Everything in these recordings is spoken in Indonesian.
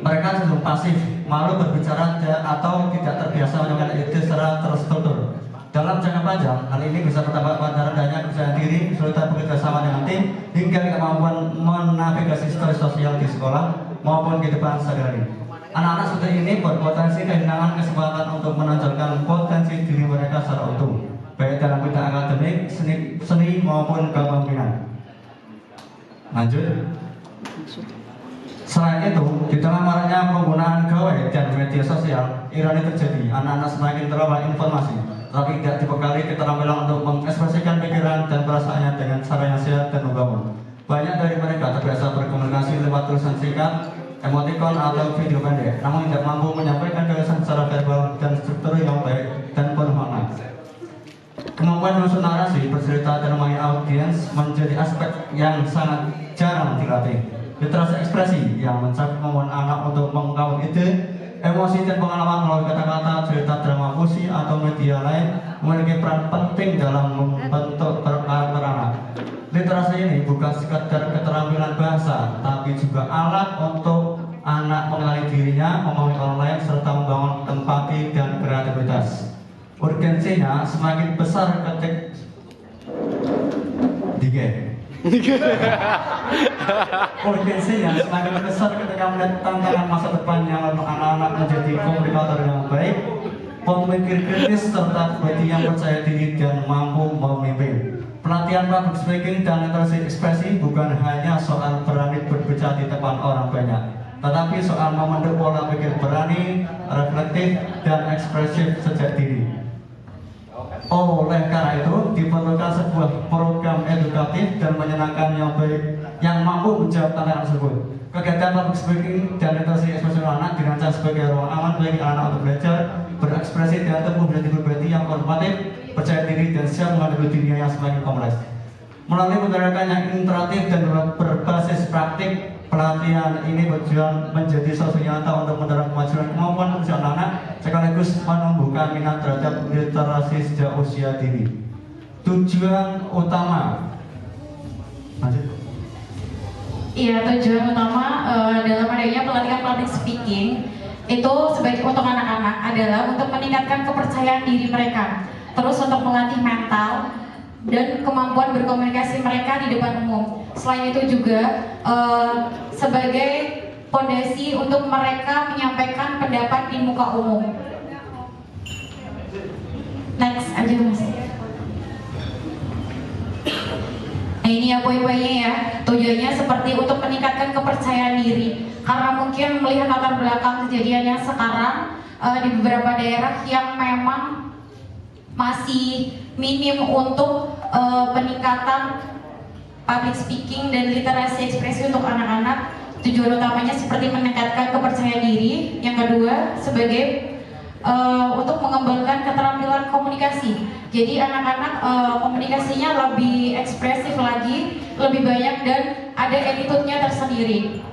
Mereka cenderung pasif, malu berbicara atau tidak terbiasa menyampaikan ide secara terstruktur. Dalam jangka panjang, hal ini bisa berdampak pada rendahnya kepercayaan diri, kesulitan bekerja sama dengan tim, hingga kemampuan menavigasi situasi sosial di sekolah maupun kehidupan sehari-hari. Anak-anak seperti ini berpotensi kehilangan kesempatan untuk menonjolkan potensi diri mereka secara utuh, baik dalam bidang akademik, seni maupun kepemimpinan. Lanjut. Selain itu, di tengah maraknya penggunaan gawai dan media sosial, ironi terjadi, anak-anak semakin terlalu informasi, tapi tidak dibekali keterampilan untuk mengekspresikan pikiran dan perasaannya dengan cara yang sehat dan membangun. Banyak dari mereka terbiasa berkomunikasi lewat tulisan singkat, emotikon atau video pendek, namun tidak mampu menyampaikan gagasan secara verbal dan struktur yang baik dan penuh makna. Kemampuan menyusun narasi, bercerita, dan memakai audiens menjadi aspek yang sangat jarang dilatih. Literasi ekspresi yang mencakup kemampuan anak untuk mengungkapkan ide, emosi, dan pengalaman melalui kata-kata, cerita, drama, puisi, atau media lain memiliki peran penting dalam membentuk karakter anak. Literasi ini bukan sekadar keterampilan bahasa, tapi juga alat untuk anak mengenali dirinya, memahami orang lain, serta membangun empati dan kreativitas. Urgensinya semakin besar Urgensinya semakin besar ketika melihat tantangan masa depan yang anak-anak menjadi komunikator yang baik, pemikir kritis, serta pribadi yang percaya diri dan mampu memimpin. Pelatihan public speaking dan literasi ekspresi bukan hanya soal berani berbicara di depan orang banyak, tetapi soal membentuk pola pikir berani, reflektif, dan ekspresif sejak dini. Oleh karena itu, diperlukan sebuah program edukatif dan menyenangkan yang baik yang mampu menjawab tantangan tersebut. Kegiatan public speaking dan literasi ekspresi anak dirancang sebagai ruang aman bagi anak untuk belajar, berekspresi, dan tumbuh menjadi pribadi yang kooperatif, percaya diri, dan siap menghadapi dunia yang semakin kompleks. Melalui pendekatan yang interaktif dan berbasis praktik, pelatihan ini bertujuan menjadi solusi nyata untuk mendorong kemajuan kemampuan usia anak sekaligus menumbuhkan minat terhadap literasi sejak usia dini. Tujuan utama. Lanjut. Iya, tujuan utama dalam adanya pelatihan public speaking itu sebaik untuk anak-anak adalah untuk meningkatkan kepercayaan diri mereka, terus untuk melatih mental dan kemampuan berkomunikasi mereka di depan umum. Selain itu juga sebagai fondasi untuk mereka menyampaikan pendapat di muka umum. Next aja mas. Nah ini ya poin-poinnya ya. Tujuannya seperti untuk meningkatkan kepercayaan diri. Karena mungkin melihat latar belakang kejadian yang sekarang di beberapa daerah yang memang masih minim untuk peningkatan public speaking dan literasi ekspresi untuk anak-anak. Tujuan utamanya seperti meningkatkan kepercayaan diri. Yang kedua sebagai untuk mengembangkan keterampilan komunikasi. Jadi anak-anak komunikasinya lebih ekspresif lagi, lebih banyak dan ada attitude-nya tersendiri.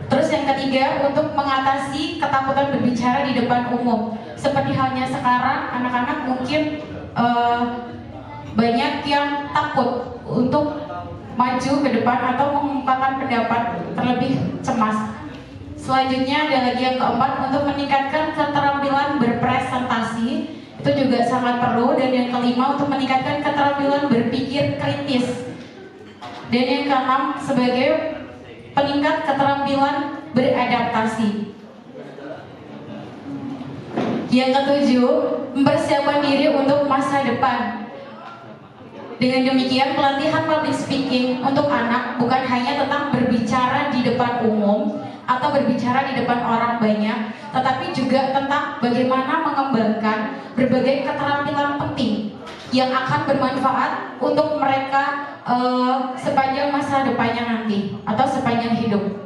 Terus yang ketiga untuk mengatasi ketakutan berbicara di depan umum. Seperti halnya sekarang anak-anak mungkin banyak yang takut untuk maju ke depan atau mengungkapkan pendapat, terlebih cemas. Selanjutnya ada lagi yang keempat untuk meningkatkan keterampilan berpresentasi, itu juga sangat perlu. Dan yang kelima untuk meningkatkan keterampilan berpikir kritis. Dan yang keenam sebagai peningkat keterampilan beradaptasi. Yang ketujuh, mempersiapkan diri untuk masa depan. Dengan demikian, pelatihan public speaking untuk anak bukan hanya tentang berbicara di depan umum atau berbicara di depan orang banyak, tetapi juga tentang bagaimana mengembangkan berbagai keterampilan penting yang akan bermanfaat untuk mereka sepanjang masa depannya nanti atau sepanjang hidup.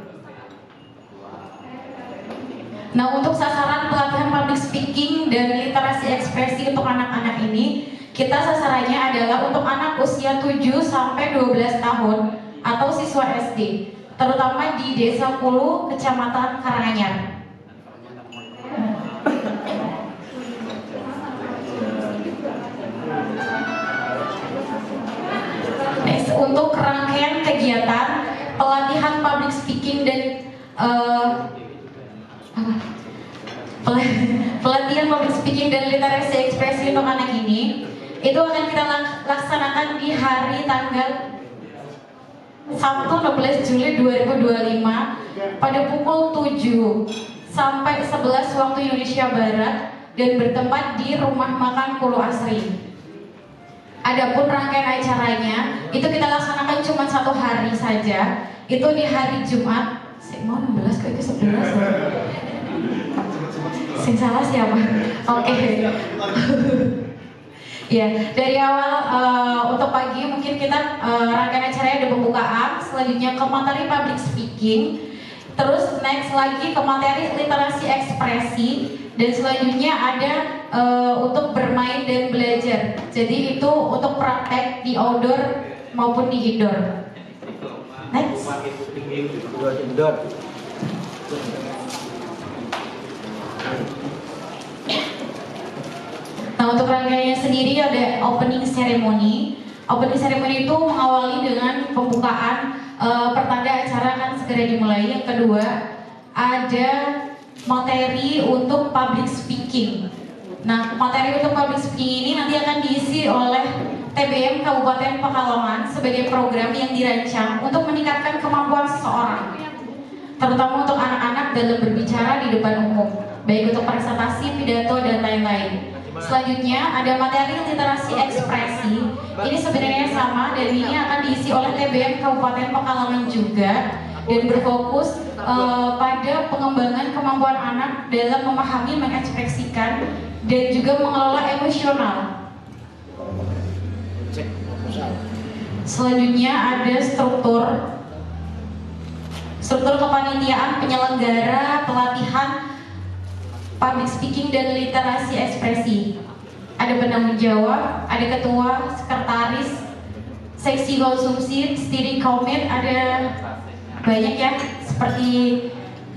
Nah, untuk sasaran pelatihan public speaking dan literasi ekspresi untuk anak-anak ini, kita sasarannya adalah untuk anak usia 7 sampai 12 tahun atau siswa SD, terutama di Desa Kulu, Kecamatan Karanganyar. Next, untuk rangkaian kegiatan pelatihan public speaking dan Pelatihan public speaking dan literasi ekspresi untuk anak ini itu akan kita laksanakan di hari tanggal Sabtu 16 Juli 2025 pada pukul 7 sampai 11 waktu Indonesia Barat dan bertempat di Rumah Makan Pulau Asri. Adapun rangkaian acaranya itu kita laksanakan cuma 1 hari saja, itu di hari Jumat. Mau 16 kok itu 11 loh. Sing salah siapa? Oke. Ya, dari awal untuk pagi mungkin kita rangkaian acaranya ada pembukaan, selanjutnya ke materi public speaking, terus next lagi ke materi literasi ekspresi, dan selanjutnya ada untuk bermain dan belajar. Jadi itu untuk praktek di outdoor maupun di indoor. Next. Nah, untuk rangkaiannya sendiri ada opening ceremony. Opening ceremony itu mengawali dengan pembukaan, pertanda acara akan segera dimulai. Yang kedua, ada materi untuk public speaking. Nah, materi untuk public speaking ini nanti akan diisi oleh TBM Kabupaten Pekalongan sebagai program yang dirancang untuk meningkatkan kemampuan seseorang, terutama untuk anak-anak dalam berbicara di depan umum, baik untuk presentasi, pidato, dan lain-lain. Selanjutnya ada materi literasi ekspresi. Ini sebenarnya sama dan ini akan diisi oleh TBM Kabupaten Pekalongan juga dan berfokus pada pengembangan kemampuan anak dalam memahami, mengekspresikan, dan juga mengelola emosional. Selanjutnya ada struktur kepanitiaan penyelenggara pelatihan public speaking dan literasi ekspresi. Ada penanggung jawab, ada ketua, sekretaris, seksi konsumsi, steering committee, ada banyak ya, seperti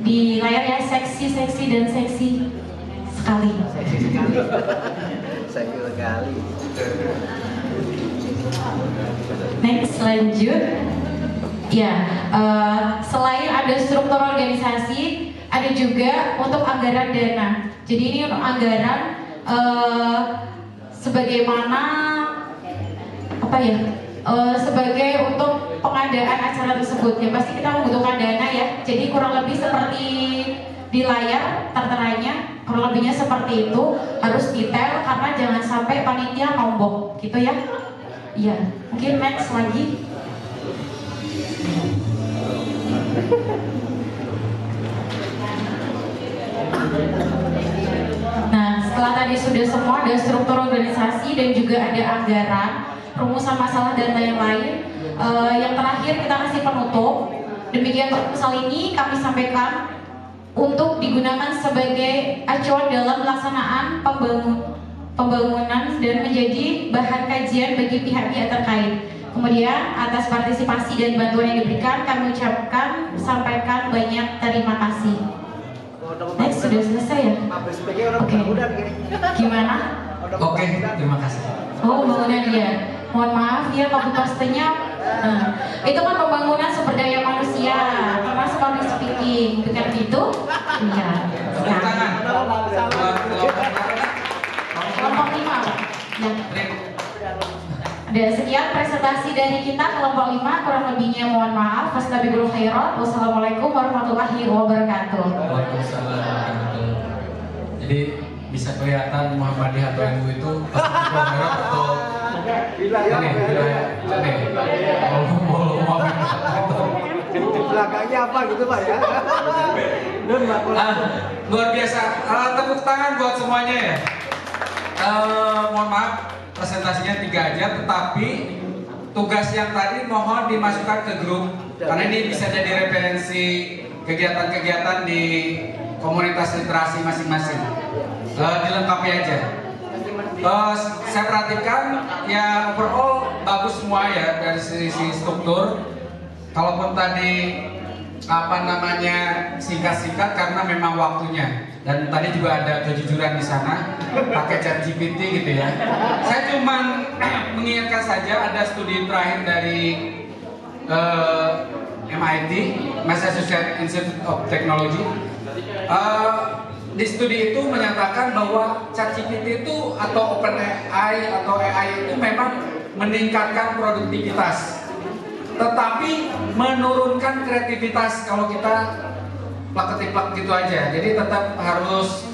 di layar ya, seksi dan seksi sekali. Seksi sekali. Next, lanjut. Ya, selain ada struktur organisasi, ada juga untuk anggaran dana. Jadi ini untuk anggaran sebagaimana apa ya? Sebagai untuk pengadaan acara tersebut ya pasti kita membutuhkan dana ya. Jadi kurang lebih seperti di layar terteranya, kurang lebihnya seperti itu, harus detail karena jangan sampai panitia nombok gitu ya. Iya, mungkin next lagi. Nah, setelah tadi sudah semua ada struktur organisasi dan juga ada anggaran, rumusan masalah dan lain-lain. Yang terakhir kita kasih penutup. Demikian proposal ini kami sampaikan untuk digunakan sebagai acuan dalam pelaksanaan pembangunan dan menjadi bahan kajian bagi pihak-pihak terkait. Kemudian atas partisipasi dan bantuan yang diberikan kami ucapkan sampaikan banyak terima kasih. Next, sudah selesai ya? Oke. Gimana? Oke, terima kasih. Oh, pembangunan ya. Mohon maaf ya, copy paste-nya. Nah, itu kan pembangunan sumber daya manusia, termasuk public speaking. Bukan gitu? Iya. Tepuk tangan. Kelompok 5, Pak. Ya. Ada sekian presentasi dari kita kelompok 5, kurang lebihnya mohon maaf. Fastabiqul khairat. Wassalamualaikum warahmatullahi wabarakatuh. Waalaikumsalam warahmatullahi wabarakatuh. Jadi bisa kelihatan Muhammadiyah atau NU itu Fastabiqul atau Di belakangnya apa gitu Pak ya? Luar biasa. Tepuk tangan buat semuanya ya. Mohon maaf presentasinya 3 aja, tetapi tugas yang tadi mohon dimasukkan ke grup karena ini bisa jadi referensi kegiatan-kegiatan di komunitas literasi masing-masing. Dilengkapi aja. Saya perhatikan ya overall bagus semua ya dari sisi struktur. Kalaupun tadi singkat-singkat karena memang waktunya. Dan tadi juga ada kejujuran di sana pakai ChatGPT gitu ya. Saya cuma mengingatkan saja ada studi terakhir dari MIT, Massachusetts Institute of Technology. di studi itu menyatakan bahwa ChatGPT itu atau OpenAI atau AI itu memang meningkatkan produktivitas, tetapi menurunkan kreativitas kalau kita plak-ketiplak gitu aja. Jadi tetap harus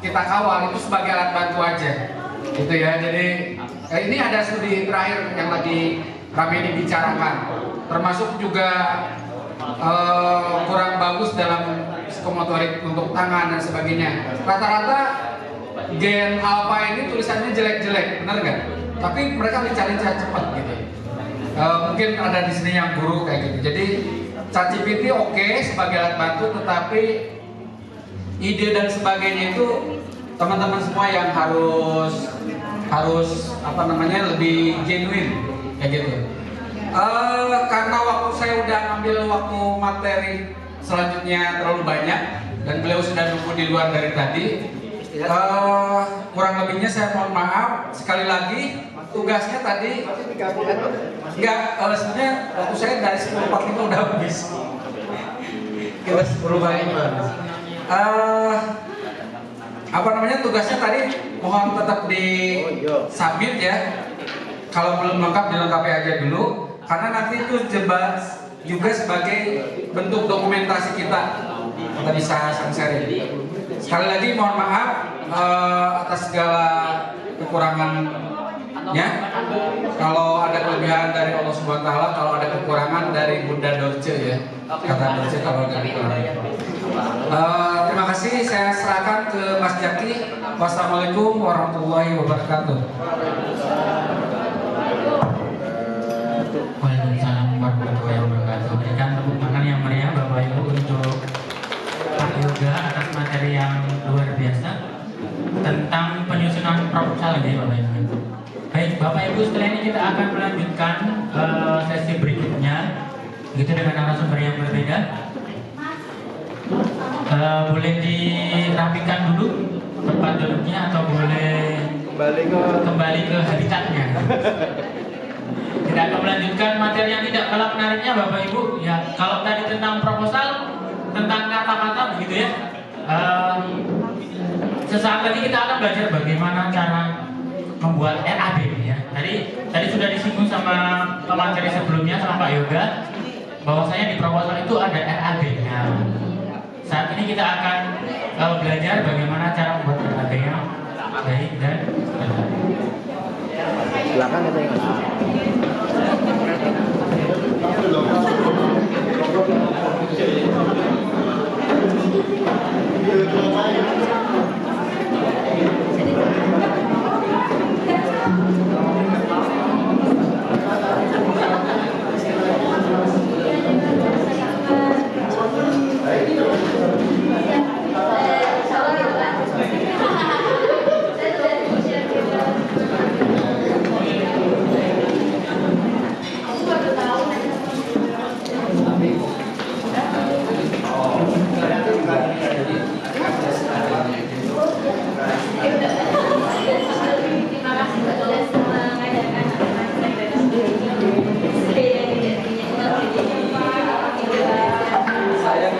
kita kawal itu sebagai alat bantu aja, gitu ya. Jadi ini ada studi terakhir yang lagi kami dibicarakan, termasuk juga kurang bagus dalam psikomotorik untuk tangan dan sebagainya. Rata-rata gen alpha ini tulisannya jelek-jelek, benar nggak? Tapi mereka mencari cara cepat gitu. Mungkin ada di sini yang guru kayak gitu. Jadi ChatGPT oke sebagai alat bantu, tetapi ide dan sebagainya itu teman-teman semua yang harus apa namanya lebih genuine kayak gitu. Karena waktu saya udah ngambil waktu materi selanjutnya terlalu banyak dan beliau sudah nunggu di luar dari tadi, kurang lebihnya saya mohon maaf. Sekali lagi tugasnya tadi enggak, sebenarnya waktu saya dari 10.45 udah habis. Kita 10 balik. Apa namanya, tugasnya tadi mohon tetap di submit ya. Kalau belum lengkap dilengkapi aja dulu, karena nanti itu juga sebagai bentuk dokumentasi kita bisa sharing. Sekali lagi mohon maaf atas segala kekurangannya. Kalau ada kelebihan dari Allah Subhanahu wa taala, kalau ada kekurangan dari Bunda Dorce ya. Kata Dorce kalau ada kekurangan. Terima kasih, saya serahkan ke Mas Jaki. Wassalamualaikum warahmatullahi wabarakatuh. Waalaikumsalam warahmatullahi wabarakatuh. Berikan tepuk tangan yang meriah Bapak Ibu untuk Pak Yoga atas materi yang luar biasa tentang penyusunan proposal ya Bapak Ibu. Baik Bapak Ibu, setelah ini kita akan melanjutkan sesi berikutnya gitu dengan narasumber yang berbeda. Boleh dirapikan dulu tempat duduknya atau boleh kembali ke habitatnya. Kita akan melanjutkan materi yang tidak kalah menariknya Bapak Ibu ya. Kalau tadi tentang proposal, tentang kata-kata begitu ya, sesaat lagi kita akan belajar bagaimana cara membuat RAB ya. Tadi sudah disinggung sama pemateri sebelumnya sama Pak Yoga bahwasanya di proposal itu ada RAB-nya. Saat ini kita akan belajar bagaimana cara membuat RAB yang baik dan benar. Silakan kita ingat. Saya